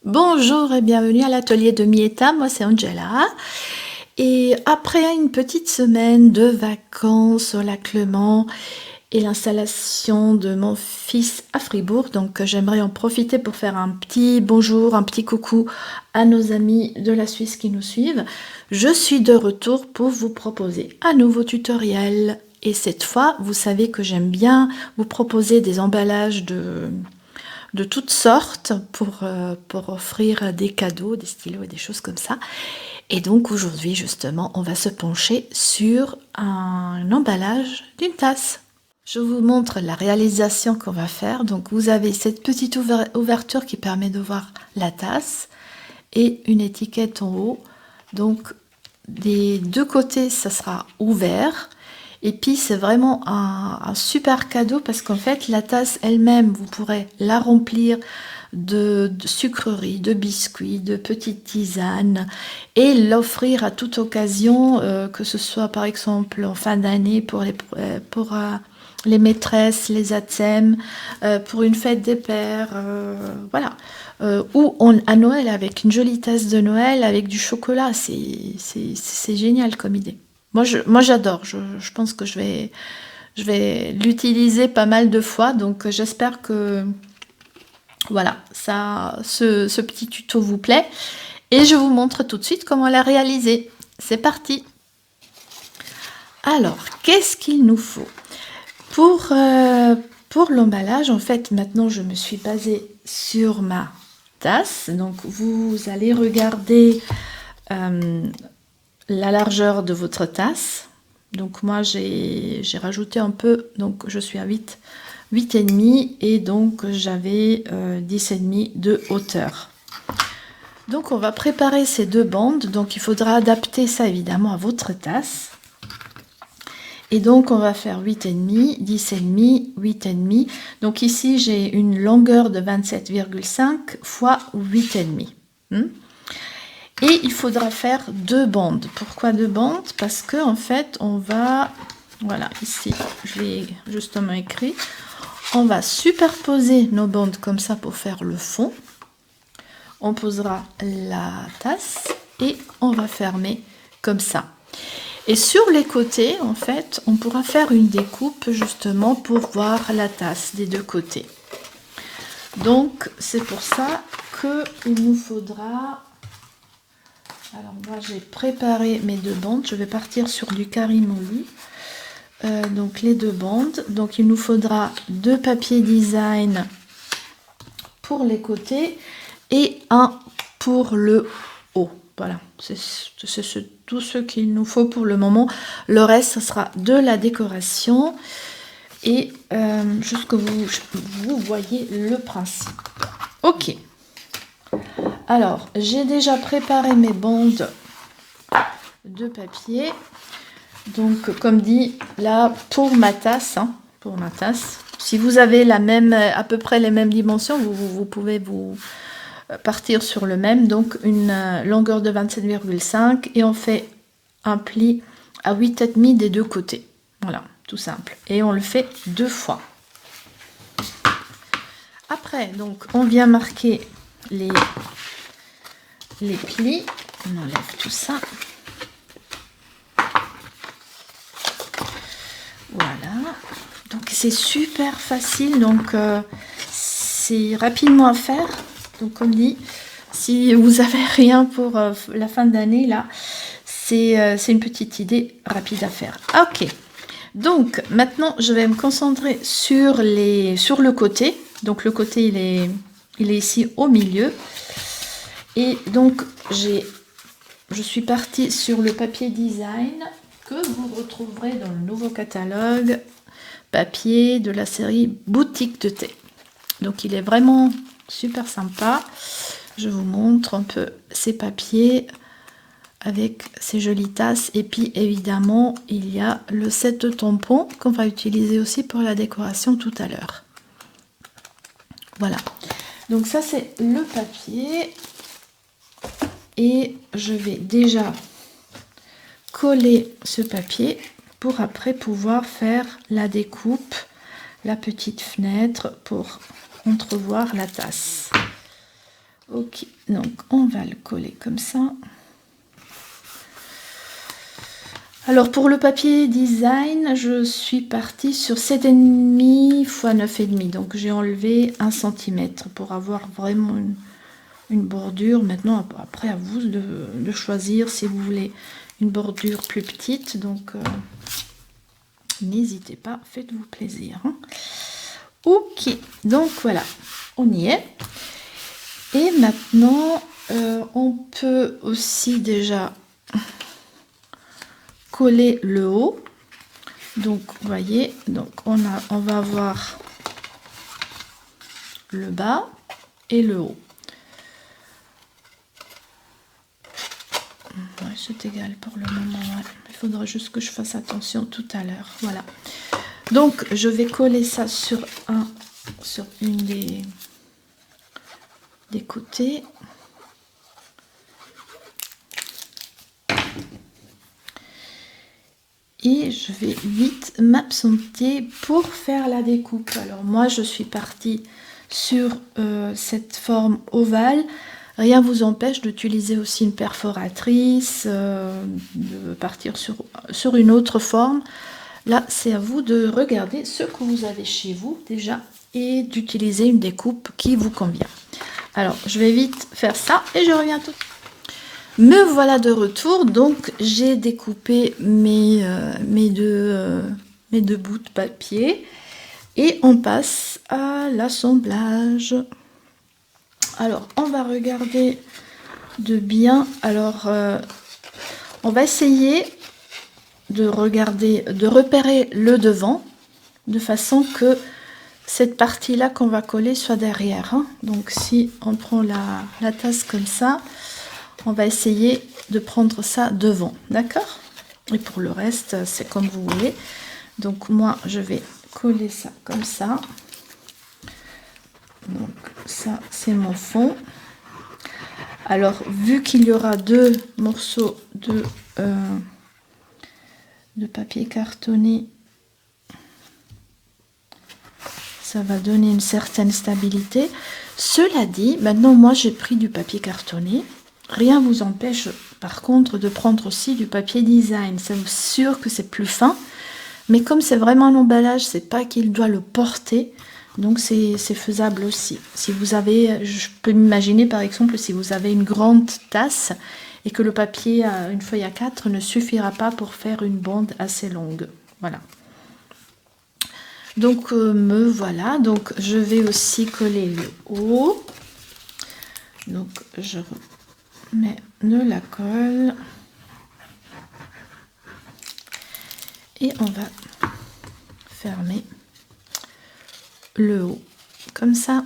Bonjour et bienvenue à l'atelier de Mieta, moi c'est Angela. Et après une petite semaine de vacances au lac Léman et l'installation de mon fils à Fribourg, donc j'aimerais en profiter pour faire un petit bonjour, un petit coucou à nos amis de la Suisse qui nous suivent. Je suis de retour pour vous proposer un nouveau tutoriel. Et cette fois, vous savez que j'aime bien vous proposer des emballages de toutes sortes pour offrir des cadeaux, des stylos et des choses comme ça. Et donc aujourd'hui, justement, on va se pencher sur un emballage d'une tasse. Je vous montre la réalisation qu'on va faire. Donc vous avez cette petite ouverture qui permet de voir la tasse et une étiquette en haut. Donc des deux côtés, ça sera ouvert. Et puis c'est vraiment un super cadeau parce qu'en fait la tasse elle-même, vous pourrez la remplir de sucreries, de biscuits, de petites tisanes et l'offrir à toute occasion, que ce soit par exemple en fin d'année pour les maîtresses, les athèmes, pour une fête des pères, voilà. À Noël avec une jolie tasse de Noël avec du chocolat, c'est génial comme idée. Moi j'adore, je pense que je vais l'utiliser pas mal de fois, donc j'espère que voilà, ce petit tuto vous plaît. Et je vous montre tout de suite comment la réaliser. C'est parti. Alors, qu'est-ce qu'il nous faut pour l'emballage, en fait, maintenant je me suis basée sur ma tasse. Donc vous allez regarder la largeur de votre tasse. Donc moi j'ai rajouté un peu, donc je suis à 8,5 et donc j'avais 10,5 de hauteur. Donc on va préparer ces deux bandes, donc il faudra adapter ça évidemment à votre tasse. Et donc on va faire 8,5, 10,5, 8,5. Donc ici j'ai une longueur de 27,5 fois 8,5. Et il faudra faire deux bandes. Pourquoi deux bandes? Parce que en fait on va, voilà, ici je l'ai justement écrit, on va superposer nos bandes comme ça pour faire le fond. On posera la tasse et on va fermer comme ça. Et sur les côtés, en fait, on pourra faire une découpe justement pour voir la tasse des deux côtés. Donc c'est pour ça qu'il nous faudra... Alors moi j'ai préparé mes deux bandes, je vais partir sur du Karimoli. Donc les deux bandes, donc il nous faudra deux papiers design pour les côtés et un pour le haut. Voilà, c'est tout ce qu'il nous faut pour le moment. Le reste, ce sera de la décoration et juste que vous voyez le principe. Ok. Alors, j'ai déjà préparé mes bandes de papier. Donc, comme dit, là, pour ma tasse, si vous avez à peu près les mêmes dimensions, vous pouvez vous partir sur le même. Donc, une longueur de 27,5 et on fait un pli à 8,5 des deux côtés. Voilà, tout simple. Et on le fait deux fois. Après, donc, on vient marquer les plis. On enlève tout ça. Voilà, donc c'est super facile, donc c'est rapidement à faire. Donc comme dit, si vous avez rien pour la fin d'année là, c'est une petite idée rapide à faire. Ok, donc maintenant je vais me concentrer sur le côté. Donc le côté il est ici au milieu. Et donc je suis partie sur le papier design que vous retrouverez dans le nouveau catalogue papier de la série Boutique de thé. Donc il est vraiment super sympa. Je vous montre un peu ces papiers avec ces jolies tasses. Et puis évidemment, il y a le set de tampons qu'on va utiliser aussi pour la décoration tout à l'heure. Voilà. Donc ça c'est le papier. Et je vais déjà coller ce papier pour après pouvoir faire la découpe, la petite fenêtre pour entrevoir la tasse. Ok, donc on va le coller comme ça. Alors pour le papier design, je suis partie sur 7,5 x 9,5. Donc j'ai enlevé 1 cm pour avoir vraiment une bordure. Maintenant, après à vous de choisir si vous voulez une bordure plus petite. Donc n'hésitez pas, faites-vous plaisir. Hein. Ok, donc voilà, on y est. Et maintenant, on peut aussi déjà coller le haut. Donc vous voyez, donc on va avoir le bas et le haut. Ouais, c'est égal pour le moment. Ouais. Il faudra juste que je fasse attention tout à l'heure. Voilà. Donc je vais coller ça sur une des côtés. Et je vais vite m'absenter pour faire la découpe. Alors moi je suis partie sur cette forme ovale. Rien ne vous empêche d'utiliser aussi une perforatrice, de partir sur une autre forme. Là c'est à vous de regarder ce que vous avez chez vous déjà et d'utiliser une découpe qui vous convient. Alors je vais vite faire ça et je reviens tout de suite. Me voilà de retour, donc j'ai découpé mes deux bouts de papier et on passe à l'assemblage. Alors on va regarder de bien, alors on va essayer de regarder, de repérer le devant de façon que cette partie là qu'on va coller soit derrière. Hein. Donc si on prend la tasse comme ça, on va essayer de prendre ça devant, d'accord? Et pour le reste, c'est comme vous voulez. Donc moi, je vais coller ça comme ça. Donc ça, c'est mon fond. Alors, vu qu'il y aura 2 morceaux de papier cartonné, ça va donner une certaine stabilité. Cela dit, maintenant, moi, j'ai pris du papier cartonné. Rien ne vous empêche par contre de prendre aussi du papier design. C'est sûr que c'est plus fin, mais comme c'est vraiment un emballage, c'est pas qu'il doit le porter, donc c'est faisable aussi. Si vous avez, je peux m'imaginer par exemple si vous avez une grande tasse et que le papier, une feuille A4 ne suffira pas pour faire une bande assez longue. Voilà. Donc me voilà, donc je vais aussi coller le haut. Donc je mets de la colle et on va fermer le haut comme ça.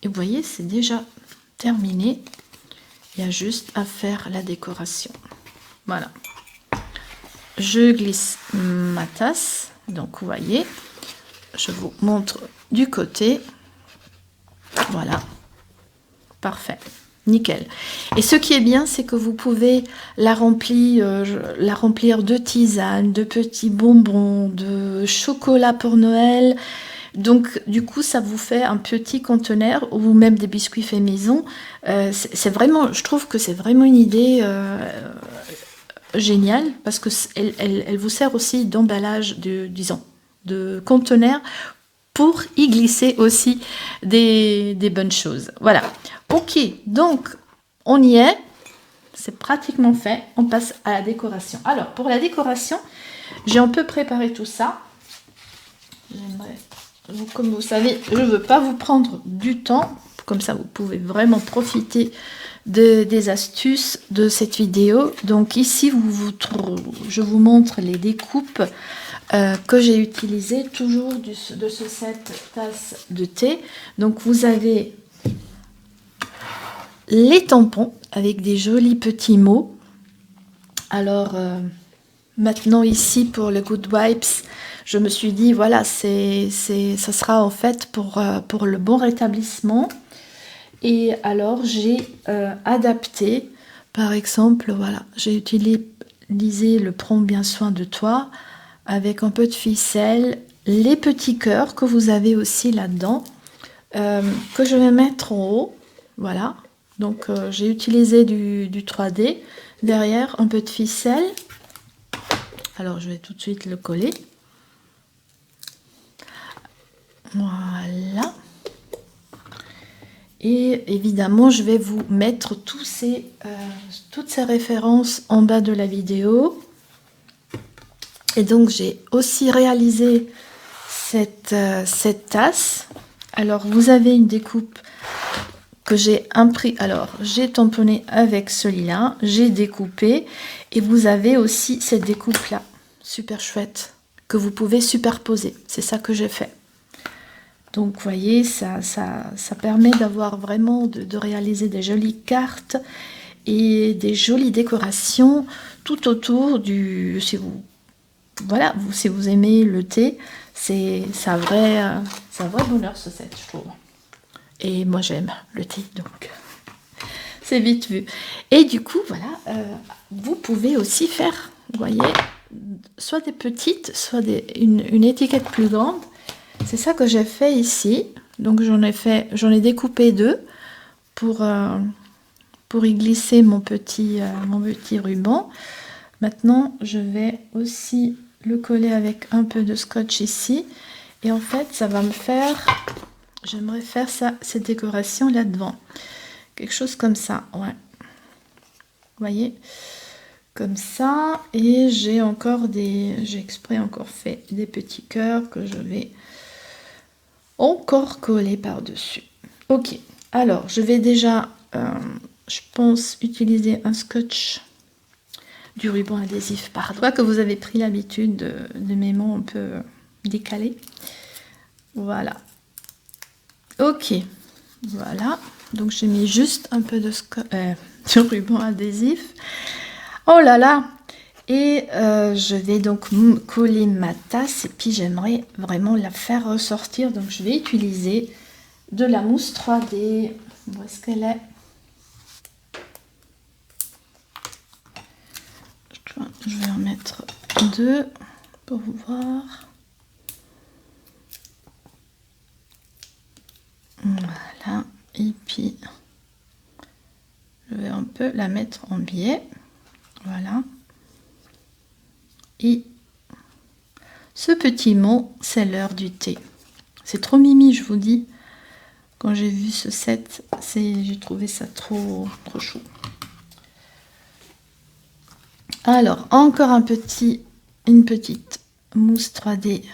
Et vous voyez, c'est déjà terminé. Il y a juste à faire la décoration. Voilà. Je glisse ma tasse. Donc vous voyez, je vous montre du côté. Voilà. Parfait. Nickel. Et ce qui est bien, c'est que vous pouvez la remplir de tisanes, de petits bonbons, de chocolat pour Noël. Donc, du coup, ça vous fait un petit conteneur ou même des biscuits faits maison. C'est vraiment, je trouve que c'est vraiment une idée géniale parce que elle vous sert aussi d'emballage, de conteneur pour y glisser aussi des bonnes choses. Voilà. Ok, donc on y est. C'est pratiquement fait. On passe à la décoration. Alors, pour la décoration, j'ai un peu préparé tout ça. Comme vous savez, je ne veux pas vous prendre du temps. Comme ça, vous pouvez vraiment profiter des astuces de cette vidéo. Donc ici, je vous montre les découpes que j'ai utilisées, toujours de ce set tasse de thé. Donc vous avez les tampons avec des jolis petits mots. Alors maintenant ici pour le Good Vibes, je me suis dit voilà, ça sera en fait pour le bon rétablissement. Et alors j'ai adapté, par exemple, voilà, j'ai utilisé le Prends bien soin de toi avec un peu de ficelle, les petits cœurs que vous avez aussi là-dedans, que je vais mettre en haut. voilà. Donc j'ai utilisé du 3D. Derrière, un peu de ficelle. Alors je vais tout de suite le coller. Voilà. Et évidemment, je vais vous mettre toutes ces références en bas de la vidéo. Et donc, j'ai aussi réalisé cette tasse. Alors, vous avez une découpe que j'ai imprimée. Alors, j'ai tamponné avec celui-là. J'ai découpé. Et vous avez aussi cette découpe-là. Super chouette. Que vous pouvez superposer. C'est ça que j'ai fait. Donc, vous voyez, ça permet d'avoir vraiment de réaliser des jolies cartes et des jolies décorations tout autour du... Si vous aimez le thé, c'est un vrai bonheur ce set, je trouve. Et moi, j'aime le thé, donc c'est vite vu. Et du coup, voilà, vous pouvez aussi faire, vous voyez, soit des petites, soit une étiquette plus grande. C'est ça que j'ai fait ici. Donc j'en ai découpé 2 pour y glisser mon petit ruban. Maintenant, je vais aussi le coller avec un peu de scotch ici. Et en fait, ça va me faire... J'aimerais faire cette décoration là-devant. Quelque chose comme ça, ouais. Vous voyez, comme ça. Et j'ai exprès encore fait des petits cœurs que je vais encore coller par-dessus. Ok, alors je vais déjà, je pense, utiliser un scotch, du ruban adhésif, pardon. Je vois que vous avez pris l'habitude de mes mots un peu décalés. Voilà. Ok, voilà. Donc j'ai mis juste un peu de ruban adhésif. Oh là là. Et je vais donc coller ma tasse et puis j'aimerais vraiment la faire ressortir. Donc je vais utiliser de la mousse 3D. Où est-ce qu'elle est? Je vais en mettre 2 pour vous voir. Voilà. Et puis je vais un peu la mettre en biais. Voilà. Et ce petit mot, c'est l'heure du thé. C'est trop mimi, je vous dis. Quand j'ai vu ce set, j'ai trouvé ça trop chou. Alors, encore une petite mousse 3D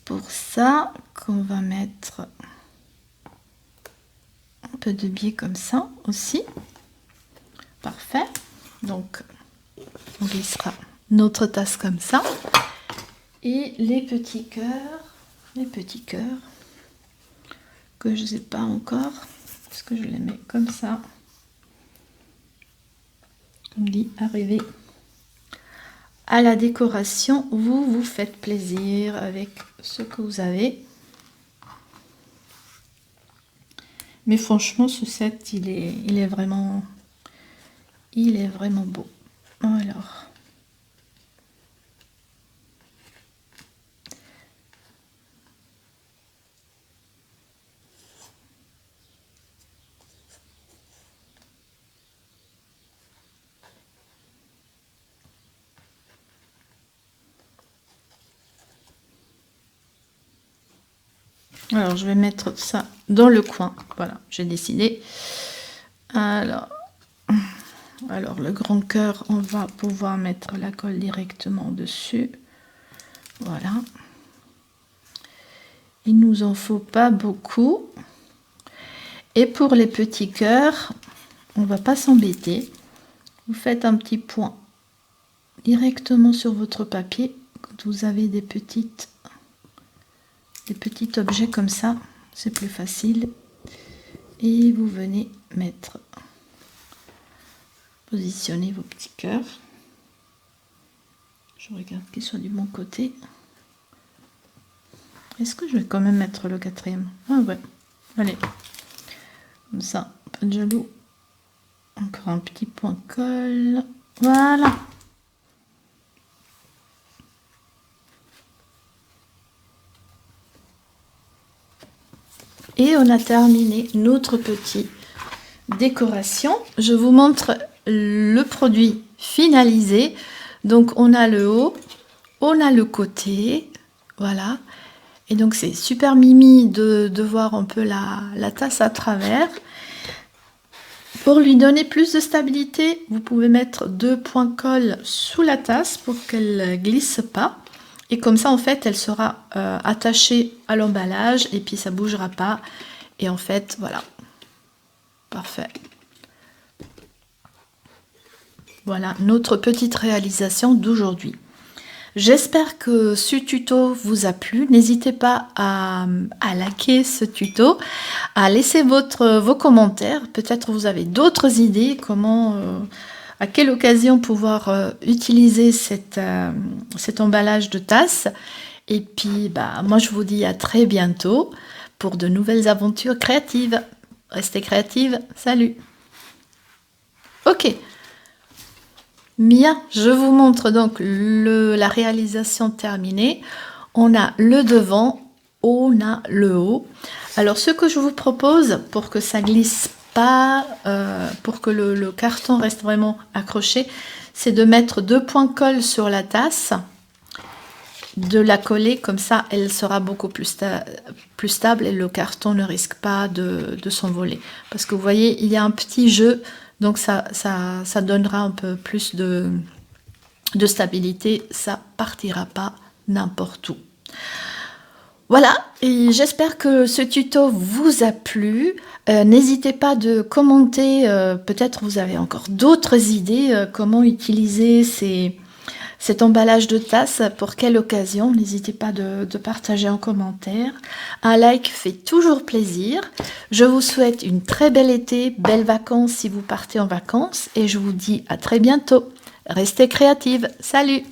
pour ça, qu'on va mettre un peu de biais comme ça aussi. Parfait. Donc, on glissera notre tasse comme ça. Et les petits cœurs que je ne sais pas encore, parce que je les mets comme ça. On dit arriver à la décoration, vous faites plaisir avec ce que vous avez. Mais franchement, ce set, il est vraiment beau. Alors, je vais mettre ça dans le coin. Voilà, j'ai décidé. Alors, le grand cœur, on va pouvoir mettre la colle directement dessus. Voilà. Il nous en faut pas beaucoup. Et pour les petits cœurs, on va pas s'embêter. Vous faites un petit point directement sur votre papier quand vous avez des petits objets comme ça, c'est plus facile. Et vous venez positionner vos petits cœurs. Je regarde qu'ils soient du bon côté. Est-ce que je vais quand même mettre le 4e? Ah ouais, allez, comme ça, pas de jaloux. Encore un petit point colle, voilà. Et on a terminé notre petite décoration. Je vous montre le produit finalisé. Donc on a le haut, on a le côté, voilà. Et donc c'est super mimi de voir un peu la tasse à travers. Pour lui donner plus de stabilité, vous pouvez mettre 2 points colle sous la tasse pour qu'elle ne glisse pas. Et comme ça, en fait, elle sera attachée à l'emballage et puis ça ne bougera pas. Et en fait, voilà. Parfait. Voilà notre petite réalisation d'aujourd'hui. J'espère que ce tuto vous a plu. N'hésitez pas à liker ce tuto, à laisser vos commentaires. Peut-être vous avez d'autres idées, comment, à quelle occasion pouvoir utiliser cet emballage de tasse. Et puis, moi je vous dis à très bientôt pour de nouvelles aventures créatives. Restez créatives. Salut. Ok. Mia, je vous montre donc la réalisation terminée. On a le devant, on a le haut. Alors ce que je vous propose pour que ça glisse pas, pour que le carton reste vraiment accroché, c'est de mettre 2 points colle sur la tasse, de la coller comme ça elle sera beaucoup plus stable et le carton ne risque pas de s'envoler. Parce que vous voyez, il y a un petit jeu. Donc ça donnera un peu plus de stabilité, ça partira pas n'importe où. Voilà, et j'espère que ce tuto vous a plu. N'hésitez pas de commenter, peut-être vous avez encore d'autres idées, comment utiliser cet emballage de tasse, pour quelle occasion. N'hésitez pas de partager en commentaire. Un like fait toujours plaisir. Je vous souhaite une très belle été, belles vacances si vous partez en vacances. Et je vous dis à très bientôt. Restez créative. Salut!